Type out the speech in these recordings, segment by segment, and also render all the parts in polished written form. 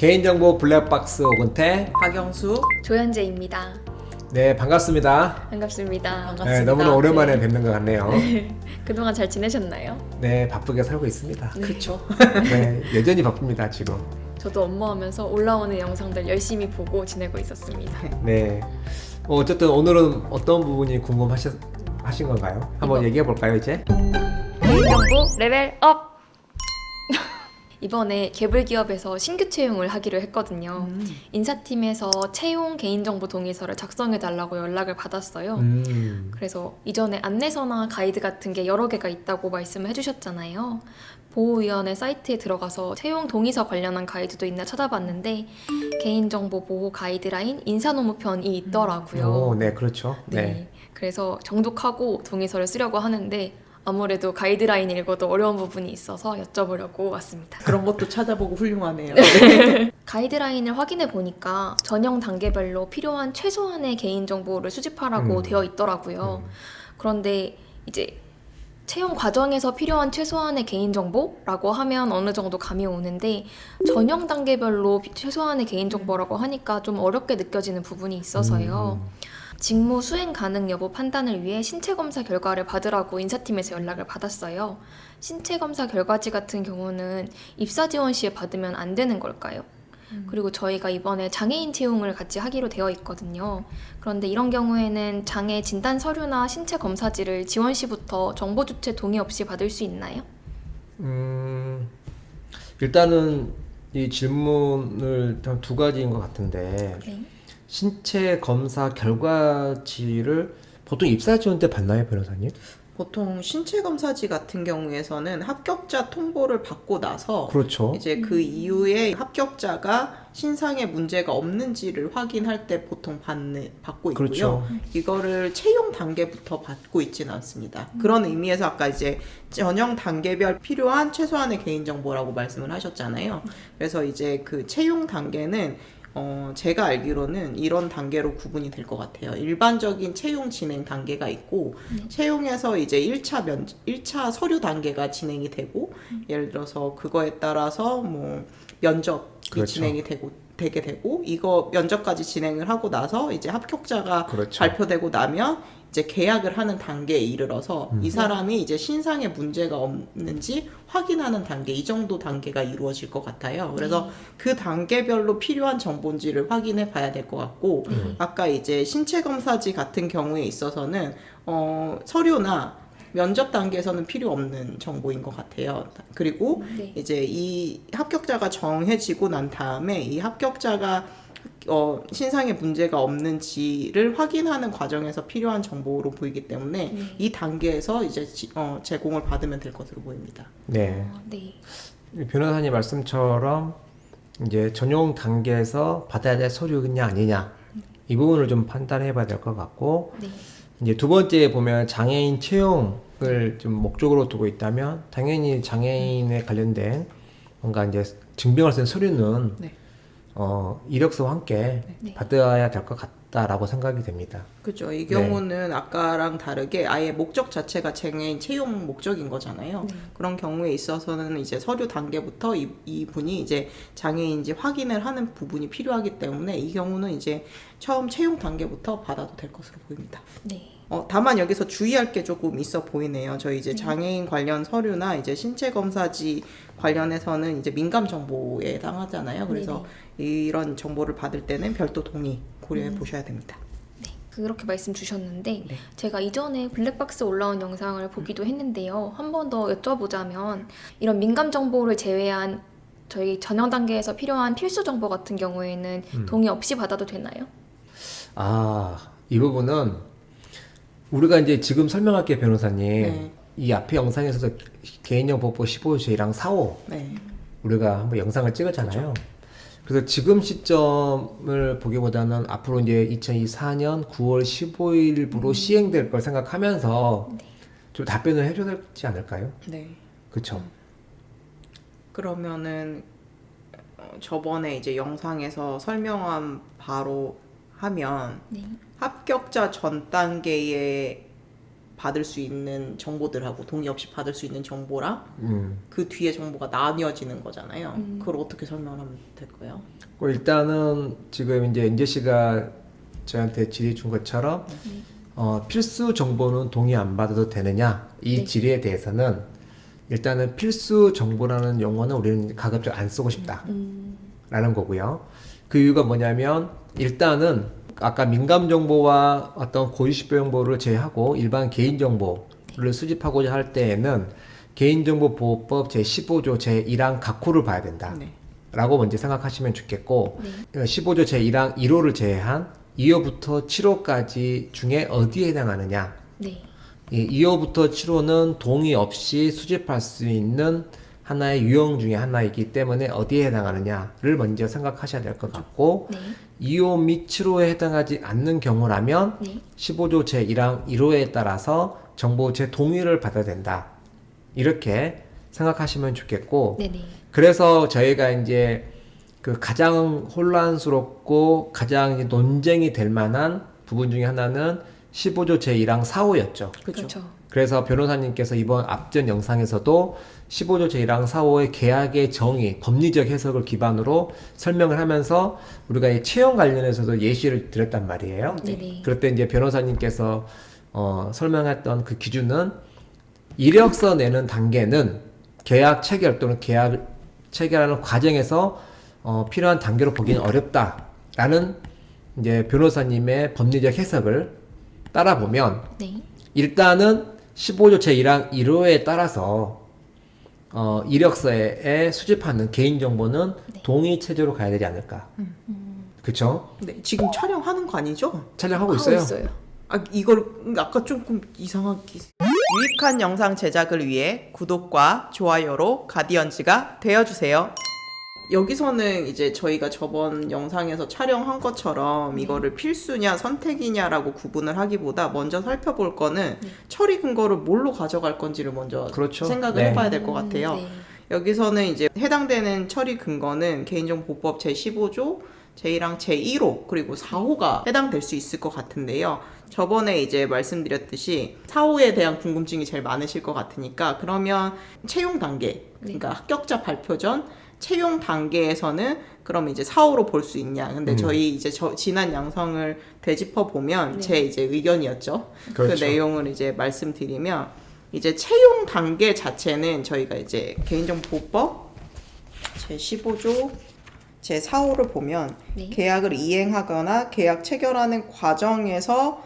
개인정보 블랙박스 오근태 박영수 조현재입니다. 네 반갑습니다. 반갑습니다. 네, 너무나 오랜만에 뵙는 것 같네요. 그동안 잘 지내셨나요? 네 바쁘게 살고 있습니다. 그쵸. 네 여전히 바쁩니다 지금. 저도 업무하면서 올라오는 영상들 열심히 보고 지내고 있었습니다. 네 어쨌든 오늘은 어떤 부분이 궁금하신 건가요? 한번 이거. 얘기해 볼까요 이제? 개인정보 레벨업! 이번에 개불 기업에서 신규 채용을 하기로 했거든요. 인사팀에서 채용 개인정보 동의서를 작성해달라고 연락을 받았어요. 그래서 이전에 안내서나 가이드 같은 게 여러 개가 있다고 말씀을 해주셨잖아요. 보호위원회 사이트에 들어가서 채용 동의서 관련한 가이드도 있나 찾아봤는데 개인정보 보호 가이드라인 인사노무편이 있더라고요. 네 그렇죠. 네. 그래서 정독하고 동의서를 쓰려고 하는데 아무래도 가이드라인 읽어도 어려운 부분이 있어서 여쭤보려고 왔습니다. 그런 것도 찾아보고 훌륭하네요. 가이드라인을 확인해 보니까 전형 단계별로 필요한 최소한의 개인정보를 수집하라고 되어 있더라고요. 그런데 이제 채용 과정에서 필요한 최소한의 개인정보라고 하면 어느 정도 감이 오는데 전형 단계별로 최소한의 개인정보라고 하니까 좀 어렵게 느껴지는 부분이 있어서요. 직무 수행 가능 여부 판단을 위해 신체 검사 결과를 받으라고 인사팀에서 연락을 받았어요. 신체 검사 결과지 같은 경우는 입사 지원 시에 받으면 안 되는 걸까요? 그리고 저희가 이번에 장애인 채용을 같이 하기로 되어 있거든요. 그런데 이런 경우에는 장애 진단 서류나 신체 검사지를 지원 시부터 정보 주체 동의 없이 받을 수 있나요? 일단은 이 질문을 두 가지인 것 같은데 네. 신체 검사 결과지를 보통 입사 지원 때 받나요, 변호사님? 보통 신체 검사지 같은 경우에서는 합격자 통보를 받고 나서 그렇죠. 이제 그 이후에 합격자가 신상에 문제가 없는지를 확인할 때 보통 받고 있고요. 그렇죠. 이거를 채용 단계부터 받고 있지는 않습니다. 그런 의미에서 아까 이제 전형 단계별 필요한 최소한의 개인정보라고 말씀을 하셨잖아요. 그래서 이제 그 채용 단계는 제가 알기로는 이런 단계로 구분이 될 것 같아요. 일반적인 채용 진행 단계가 있고, 채용에서 이제 1차 서류 단계가 진행이 되고, 예를 들어서 그거에 따라서 뭐 면접이 그렇죠. 진행이 되게 되고, 이거 면접까지 진행을 하고 나서 이제 합격자가 그렇죠. 발표되고 나면 이제 계약을 하는 단계에 이르러서 이 사람이 이제 신상에 문제가 없는지 확인하는 단계, 이 정도 단계가 이루어질 것 같아요. 그래서 그 단계별로 필요한 정보인지를 확인해 봐야 될 것 같고, 아까 이제 신체 검사지 같은 경우에 있어서는 서류나 면접 단계에서는 필요 없는 정보인 것 같아요. 그리고 네. 이제 이 합격자가 정해지고 난 다음에 이 합격자가 신상에 문제가 없는지를 확인하는 과정에서 필요한 정보로 보이기 때문에 이 단계에서 이제 제공을 받으면 될 것으로 보입니다. 네. 네. 변호사님 말씀처럼 이제 전용 단계에서 받아야 될 서류냐 아니냐 이 부분을 좀 판단해 봐야 될 것 같고 네. 이제 두 번째 보면 장애인 채용을 좀 목적으로 두고 있다면 당연히 장애인에 관련된 뭔가 이제 증빙할 수 있는 서류는 네. 이력서와 함께 네. 받아야 될 것 같다라고 생각이 됩니다. 그죠. 이 경우는 아까랑 다르게 아예 목적 자체가 장애인 채용 목적인 거잖아요. 그런 경우에 있어서는 이제 서류 단계부터 이분이 이제 장애인인지 확인을 하는 부분이 필요하기 때문에 이 경우는 이제 처음 채용 단계부터 받아도 될 것으로 보입니다. 네. 다만 여기서 주의할 게 조금 있어 보이네요. 저희 이제 장애인 관련 서류나 이제 신체 검사지 관련해서는 이제 민감 정보에 해당하잖아요. 그래서 이런 정보를 받을 때는 별도 동의 고려해 보셔야 됩니다. 네, 그렇게 말씀 주셨는데 네. 제가 이전에 블랙박스 올라온 영상을 보기도 했는데요. 한 번 더 여쭤보자면 이런 민감 정보를 제외한 저희 전형 단계에서 필요한 필수 정보 같은 경우에는 동의 없이 받아도 되나요? 이 부분은 우리가 이제 지금 설명할게요, 변호사님. 네. 이 앞에 영상에서도 개인정보법 15조랑 4호 네. 우리가 한번 영상을 찍었잖아요. 그래서 지금 시점을 보기보다는 앞으로 이제 2024년 9월 15일부로 시행될 걸 생각하면서 좀 답변을 해줘야 되지 않을까요? 네. 그렇죠. 그러면은 저번에 이제 영상에서 설명한 바로 하면 네. 합격자 전 단계에 받을 수 있는 정보들하고 동의 없이 받을 수 있는 정보랑 음. 그 뒤에 정보가 나뉘어지는 거잖아요. 그걸 어떻게 설명하면 될까요? 일단은 지금 이제 은재 씨가 저한테 질의 준 것처럼 필수 정보는 동의 안 받아도 되느냐 이 네. 질의에 대해서는 일단은 필수 정보라는 용어는 우리는 가급적 안 쓰고 싶다 라는 거고요. 그 이유가 뭐냐면 일단은 아까 민감 정보와 어떤 고유식별 정보를 제외하고 일반 개인 정보를 수집하고자 할 때에는 개인정보보호법 제15조 제1항 각호를 봐야 된다 네. 라고 먼저 생각하시면 좋겠고 네. 15조 제1항 1호를 제외한 2호부터 7호까지 중에 어디에 해당하느냐. 네. 이 2호부터 7호는 동의 없이 수집할 수 있는 하나의 유형 중에 하나이기 때문에 어디에 해당하느냐를 먼저 생각하셔야 될 것 같고 네. 2호 및 7호에 해당하지 않는 경우라면 네. 15조 제1항 1호에 따라서 정보 제 동의를 받아야 된다. 이렇게 생각하시면 좋겠고 네네. 그래서 저희가 이제 그 가장 혼란스럽고 가장 이제 논쟁이 될 만한 부분 중에 하나는 15조 제1항 4호였죠. 그렇죠. 그래서 변호사님께서 이번 앞전 영상에서도 15조 제1항 4호의 계약의 정의, 법리적 해석을 기반으로 설명을 하면서 우리가 이 채용 관련해서도 예시를 드렸단 말이에요. 네네. 그럴 때 이제 변호사님께서 설명했던 그 기준은 이력서 내는 단계는 계약 체결 또는 계약 체결하는 과정에서 필요한 단계로 보기는 어렵다라는 이제 변호사님의 법리적 해석을 따라보면 네. 일단은 15조 제1항 1호에 따라서 이력서에 수집하는 개인정보는 동의 체제로 가야 되지 않을까. 그쵸? 네, 지금 촬영하는 거 아니죠? 촬영하고 하고 있어요. 있어요. 아, 이걸 아까 조금 이상하게 유익한 영상 제작을 위해 구독과 좋아요로 가디언즈가 되어주세요. 여기서는 이제 저희가 저번 영상에서 촬영한 것처럼 이거를 필수냐 선택이냐라고 구분을 하기보다 먼저 살펴볼 거는 처리 근거를 뭘로 가져갈 건지를 먼저 그렇죠. 생각을 네. 해봐야 될 것 같아요. 네. 여기서는 이제 해당되는 처리 근거는 개인정보법 제15조 제1항 제1호 그리고 4호가 해당될 수 있을 것 같은데요. 저번에 이제 말씀드렸듯이 4호에 대한 궁금증이 제일 많으실 것 같으니까 그러면 채용 단계, 그러니까 합격자 발표 전 채용 단계에서는 그럼 이제 4호로 볼 수 있냐. 근데 저희 이제 지난 양성을 되짚어 보면 제 이제 의견이었죠. 그렇죠. 그 내용을 이제 말씀드리면 이제 채용 단계 자체는 저희가 이제 개인정보법 제15조 제4호를 보면 네. 계약을 이행하거나 계약 체결하는 과정에서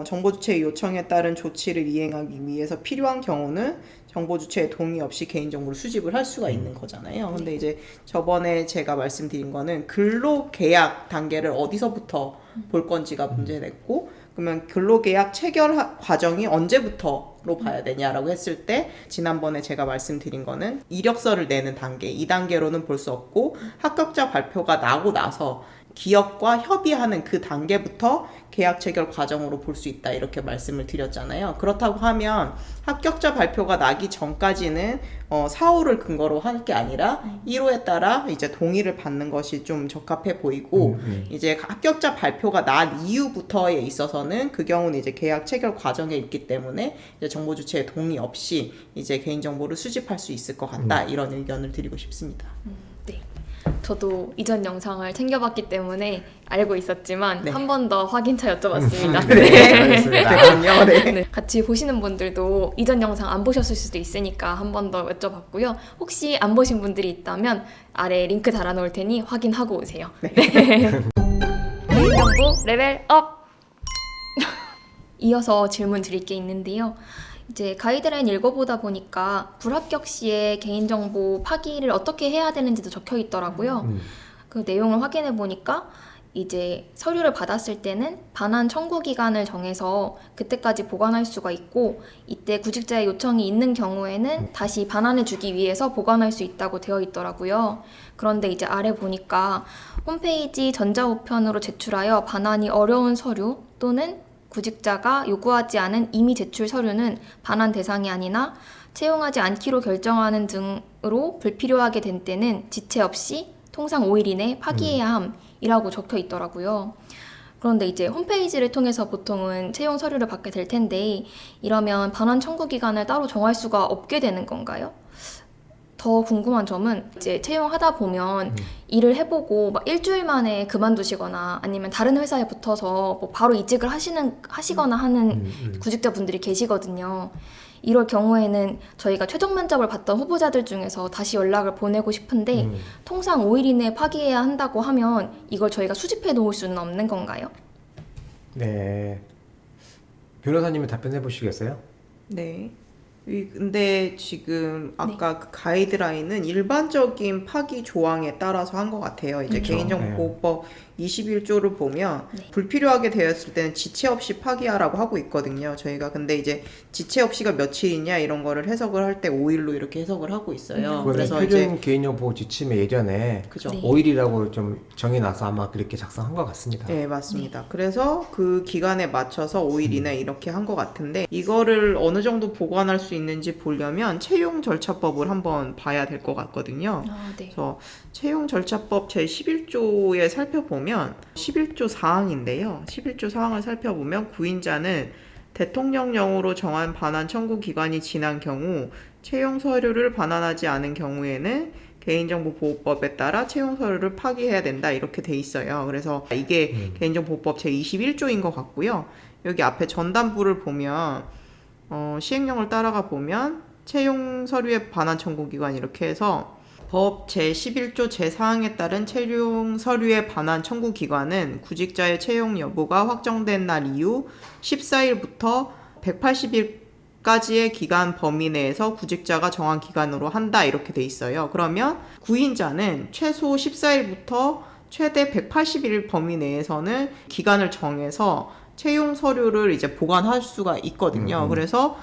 정보주체의 요청에 따른 조치를 이행하기 위해서 필요한 경우는 정보주체의 동의 없이 개인정보를 수집을 할 수가 있는 거잖아요. 근데 이제 저번에 제가 말씀드린 거는 근로계약 단계를 어디서부터 볼 건지가 문제됐고 그러면 근로계약 체결 과정이 언제부터로 봐야 되냐라고 했을 때 지난번에 제가 말씀드린 거는 이력서를 내는 단계, 이 단계로는 볼 수 없고 합격자 발표가 나고 나서 기업과 협의하는 그 단계부터 계약 체결 과정으로 볼 수 있다 이렇게 말씀을 드렸잖아요. 그렇다고 하면 합격자 발표가 나기 전까지는 4호를 근거로 할 게 아니라 1호에 따라 이제 동의를 받는 것이 좀 적합해 보이고 이제 합격자 발표가 난 이후부터에 있어서는 그 경우는 이제 계약 체결 과정에 있기 때문에 이제 정보 주체의 동의 없이 이제 개인 정보를 수집할 수 있을 것 같다 이런 의견을 드리고 싶습니다. 네. 저도 이전 영상을 챙겨봤기 때문에 알고 있었지만 네. 한 번 더 확인차 여쭤봤습니다. 네, 알겠습니다. 그럼요. 네. 네, 같이 보시는 분들도 이전 영상 안 보셨을 수도 있으니까 한 번 더 여쭤봤고요. 혹시 안 보신 분들이 있다면 아래 링크 달아놓을 테니 확인하고 오세요. 네. 개인정보 레벨 업! 이어서 질문 드릴 게 있는데요. 이제 가이드라인 읽어보다 보니까 불합격 시에 개인정보 파기를 어떻게 해야 되는지도 적혀 있더라고요. 그 내용을 확인해 보니까 이제 서류를 받았을 때는 반환 청구 기간을 정해서 그때까지 보관할 수가 있고 이때 구직자의 요청이 있는 경우에는 다시 반환해 주기 위해서 보관할 수 있다고 되어 있더라고요. 그런데 이제 아래 보니까 홈페이지 전자우편으로 제출하여 반환이 어려운 서류 또는 구직자가 요구하지 않은 이미 제출 서류는 반환 대상이 아니나 채용하지 않기로 결정하는 등으로 불필요하게 된 때는 지체 없이 통상 5일 이내 파기해야 함이라고 적혀 있더라고요. 그런데 이제 홈페이지를 통해서 보통은 채용 서류를 받게 될 텐데 이러면 반환 청구 기간을 따로 정할 수가 없게 되는 건가요? 더 궁금한 점은 이제 채용하다 보면 일을 해보고 막 일주일 만에 그만두시거나 아니면 다른 회사에 붙어서 뭐 바로 이직을 하시거나 하는 구직자분들이 계시거든요. 이럴 경우에는 저희가 최종 면접을 봤던 후보자들 중에서 다시 연락을 보내고 싶은데 통상 5일 이내에 파기해야 한다고 하면 이걸 저희가 수집해 놓을 수는 없는 건가요? 네. 변호사님이 답변해 보시겠어요? 네. 근데 지금 아까 그 가이드라인은 일반적인 파기 조항에 따라서 한 것 같아요. 이제 그렇죠. 개인정보보호법 21조를 보면 불필요하게 되었을 때는 지체 없이 파기하라고 하고 있거든요. 저희가 근데 이제 지체 없이가 며칠이냐 이런 거를 해석을 할 때 5일로 이렇게 해석을 하고 있어요. 그래서 표준 개인정보 지침에 예전에 그죠. 5일이라고 좀 정해놔서 아마 그렇게 작성한 것 같습니다. 네, 맞습니다. 그래서 그 기간에 맞춰서 5일 이내 이렇게 한 것 같은데 이거를 어느 정도 보관할 수 있는지 보려면 채용 절차법을 한번 봐야 될 것 같거든요. 네. 그래서 채용 절차법 제11조에 살펴보면 11조 사항인데요. 11조 사항을 살펴보면 구인자는 대통령령으로 정한 반환 청구 기간이 지난 경우 채용 서류를 반환하지 않은 경우에는 개인정보보호법에 따라 채용 서류를 파기해야 된다 이렇게 돼 있어요. 그래서 이게 개인정보보호법 제21조인 것 같고요. 여기 앞에 전단부를 보면 시행령을 따라가 보면 채용 서류의 반환 청구 기간 이렇게 해서 법 제11조 제4항에 따른 채용 서류의 반환 청구 기간은 구직자의 채용 여부가 확정된 날 이후 14일부터 180일까지의 기간 범위 내에서 구직자가 정한 기간으로 한다 이렇게 돼 있어요. 그러면 구인자는 최소 14일부터 최대 180일 범위 내에서는 기간을 정해서 채용 서류를 이제 보관할 수가 있거든요. 그래서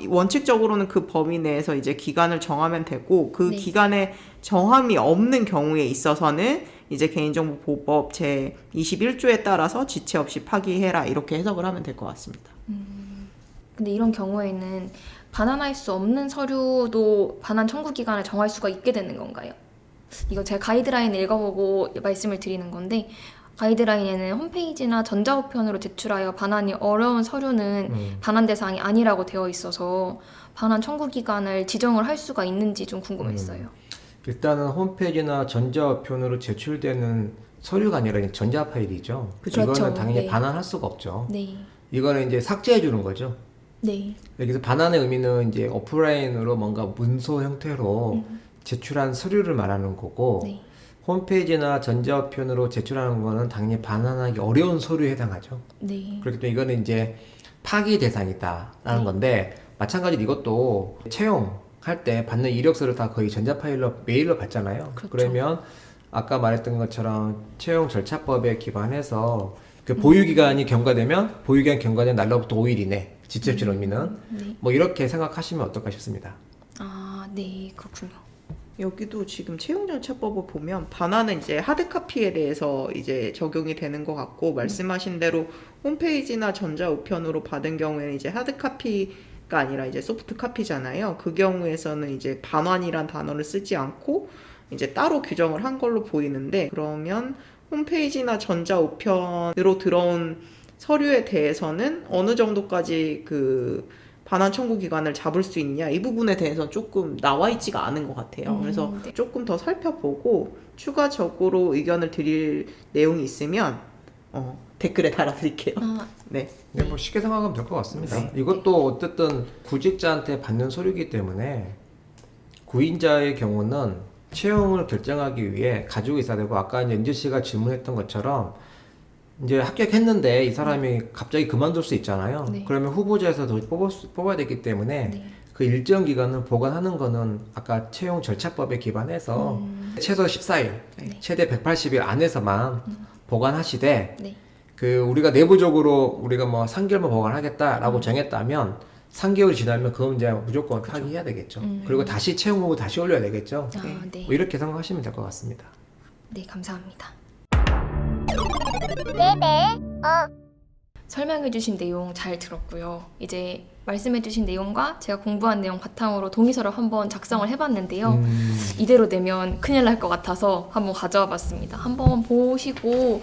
원칙적으로는 그 범위 내에서 이제 기간을 정하면 되고 그 기간에 정함이 없는 경우에 있어서는 이제 개인정보보호법 제21조에 따라서 지체 없이 파기해라 이렇게 해석을 하면 될 것 같습니다. 근데 이런 경우에는 반환할 수 없는 서류도 반환 청구 기간을 정할 수가 있게 되는 건가요? 이거 제가 가이드라인을 읽어보고 말씀을 드리는 건데 가이드라인에는 홈페이지나 전자우편으로 제출하여 반환이 어려운 서류는 반환 대상이 아니라고 되어 있어서 반환 청구 기간을 지정을 할 수가 있는지 좀 궁금했어요. 일단은 홈페이지나 전자우편으로 제출되는 서류가 아니라 전자 파일이죠. 그렇죠. 이거는 당연히 네. 반환할 수가 없죠. 네. 이거는 이제 삭제해 주는 거죠. 네. 여기서 반환의 의미는 이제 오프라인으로 뭔가 문서 형태로 제출한 서류를 말하는 거고 네. 홈페이지나 전자우편으로 제출하는 거는 당연히 반환하기 어려운 서류에 해당하죠. 네. 그렇기 때문에 이거는 이제 파기 대상이다라는 건데 마찬가지로 이것도 채용할 때 받는 이력서를 다 거의 전자 파일로 메일로 받잖아요. 그렇죠. 그러면 아까 말했던 것처럼 채용 절차법에 기반해서 그 보유기간이 경과되면 보유기간 경과된 날로부터 5일 이내 지체없이는 의미는 네. 뭐 이렇게 생각하시면 어떨까 싶습니다. 아, 네. 그렇군요. 여기도 지금 채용절차법을 보면 반환은 이제 하드카피에 대해서 이제 적용이 되는 것 같고 말씀하신 대로 홈페이지나 전자우편으로 받은 경우에는 이제 하드카피가 아니라 이제 소프트카피잖아요. 그 경우에서는 이제 반환이란 단어를 쓰지 않고 이제 따로 규정을 한 걸로 보이는데 그러면 홈페이지나 전자우편으로 들어온 서류에 대해서는 어느 정도까지 그 반환 청구 기간을 잡을 수 있냐 이 부분에 대해서 조금 나와 있지가 않은 것 같아요. 그래서 네. 조금 더 살펴보고 추가적으로 의견을 드릴 내용이 있으면 댓글에 달아드릴게요. 아, 네. 네, 뭐 쉽게 생각하면 될 것 같습니다. 네. 이것도 어쨌든 구직자한테 받는 서류이기 때문에 구인자의 경우는 채용을 결정하기 위해 가지고 있어야 되고 아까 이제 은지 씨가 질문했던 것처럼 이제 합격했는데 이 사람이 갑자기 그만둘 수 있잖아요. 네. 그러면 후보자에서 더 뽑아야 되기 때문에 네. 그 일정 기간을 보관하는 거는 아까 채용 절차법에 기반해서 최소 14일, 네. 최대 180일 안에서만 보관하시되 네. 그 우리가 내부적으로 우리가 뭐 3개월만 보관하겠다라고 정했다면 3개월이 지나면 그건 이제 무조건 파기해야 되겠죠. 그리고 다시 채용 후보 다시 올려야 되겠죠. 아, 네. 뭐 이렇게 생각하시면 될 것 같습니다. 네, 감사합니다. 네네. 설명해주신 내용 잘 들었고요. 이제 말씀해주신 내용과 제가 공부한 내용 바탕으로 동의서를 한번 작성을 해봤는데요. 이대로 내면 큰일 날 것 같아서 한번 가져와 봤습니다. 한번 보시고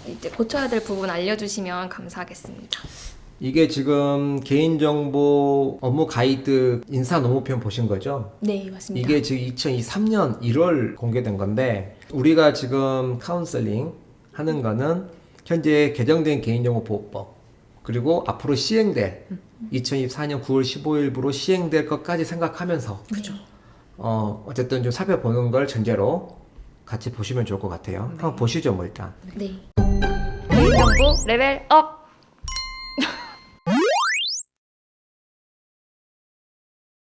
이제 고쳐야 될 부분 알려주시면 감사하겠습니다. 이게 지금 개인정보 업무 가이드 인사 노무편 보신 거죠? 네, 맞습니다. 이게 지금 2023년 1월 공개된 건데 우리가 지금 카운셀링 하는 거는 현재 개정된 개인정보보호법 그리고 앞으로 시행될 2024년 9월 15일부로 시행될 것까지 생각하면서 그죠. 어쨌든 좀 살펴보는 걸 전제로 같이 보시면 좋을 것 같아요. 한번 보시죠, 뭐 일단. 네. 개인정보 레벨 업!